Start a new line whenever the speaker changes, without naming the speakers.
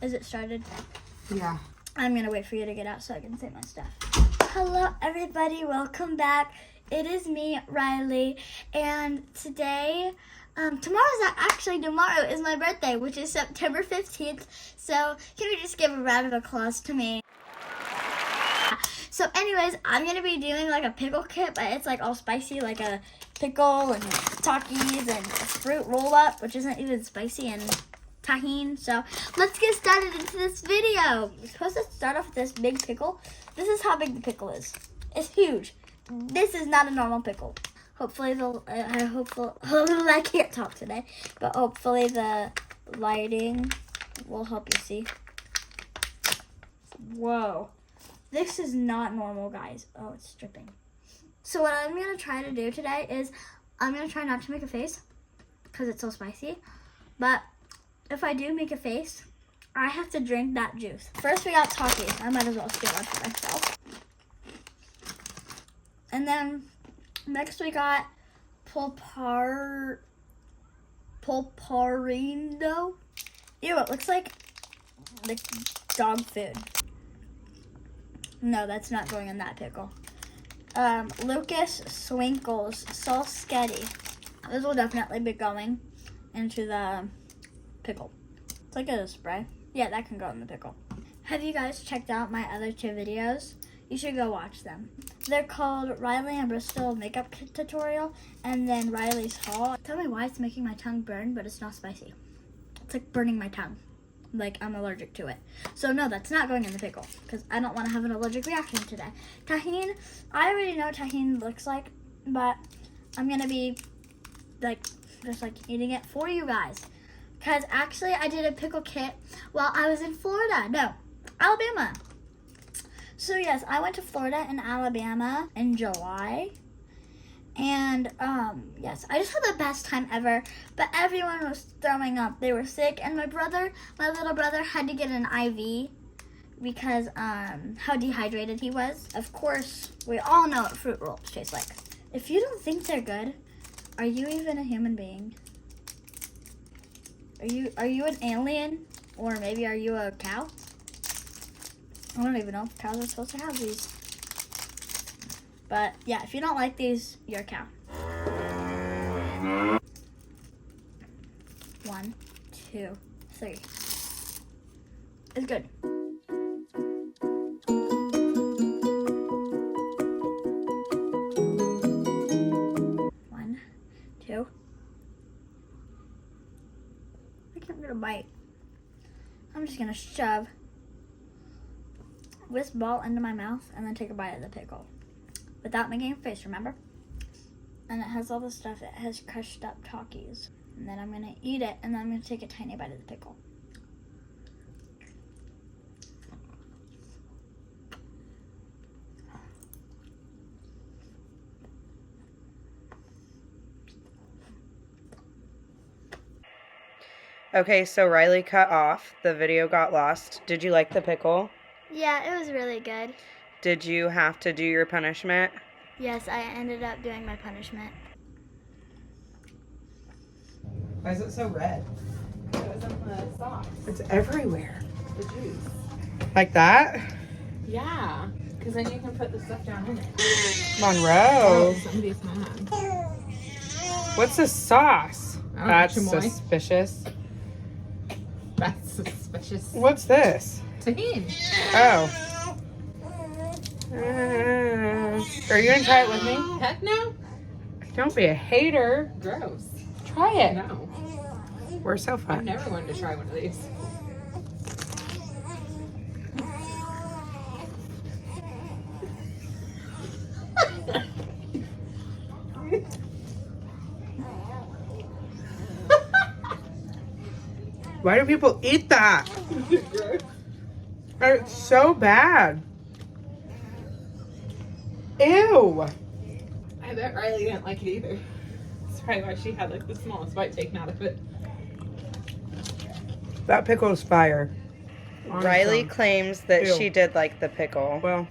Is it started?
Yeah.
I'm gonna wait for you to get out so I can say my stuff. Hello everybody, welcome back. It is me, Ryleigh, and today, tomorrow is my birthday, which is September 15th, so can we just give a round of applause to me? So anyways, I'm gonna be doing like a pickle kit, but it's like all spicy, like a pickle and Takis and a fruit roll up, which isn't even spicy, and tahini. So let's get started into this video. We're supposed to start off with this big pickle. This is how big the pickle is. It's huge. This is not a normal pickle. Hopefully I can't talk today, but hopefully the lighting will help you see. Whoa. This is not normal, guys. Oh, it's dripping. So what I'm going to try to do today is I'm going to try not to make a face because it's so spicy. But if I do make a face, I have to drink that juice. First, we got Takis. I might as well steal one for myself. And then next we got pulparindo. Ew, it looks like dog food. No, that's not going in that pickle. Lucas Swinkles Salsketti. This will definitely be going into the pickle. It's like a spray. Yeah, that can go in the pickle. Have you guys checked out my other two videos? You should go watch them. They're called Ryleigh and Bristol Makeup Tutorial and then Riley's Haul. Tell me why it's making my tongue burn, but it's not spicy. It's like burning my tongue. Like I'm allergic to it. So no, that's not going in the pickle because I don't want to have an allergic reaction today. Tahini, I already know what tahini looks like, but I'm gonna be like just like eating it for you guys. Because actually I did a pickle kit while I was in Florida. No, Alabama. So yes, I went to Florida and Alabama in July. And yes, I just had the best time ever, but everyone was throwing up. They were sick, and my little brother had to get an IV because how dehydrated he was. Of course, we all know what fruit rolls taste like. If you don't think they're good, are you even a human being? Are you an alien? Or maybe are you a cow? I don't even know if cows are supposed to have these. But yeah, if you don't like these, you're a cow. 1, 2, 3. It's good. One, two. I can't get a bite. I'm just gonna shove this ball into my mouth and then take a bite of the pickle. Without making a face, remember? And it has all the stuff. It has crushed up Takis. And then I'm going to eat it, and then I'm going to take a tiny bite of the pickle.
Okay, so Ryleigh cut off. The video got lost. Did you like the pickle?
Yeah, it was really good.
Did you have to do your punishment?
Yes, I ended up doing my punishment.
Why is it so red? It was in the sauce.
It's everywhere.
The juice.
Like that?
Yeah, because then you can put the stuff down in it.
Monroe.
Somebody's mad.
What's the sauce?
Oh,
That's
chamoy.
suspicious.
That's suspicious.
What's this?
Tahini.
Oh. Are you gonna try it with me?
Heck no.
Don't be a hater.
Gross.
Try it.
No.
We're so
I've
fun.
never wanted to try one of these.
Why do people eat that? It's so bad. Ew.
I bet Ryleigh didn't like it either. That's probably why she had like the smallest bite taken out of it.
That pickle is fire.
Ryleigh claims that
Ew.
she did like the pickle.
Well,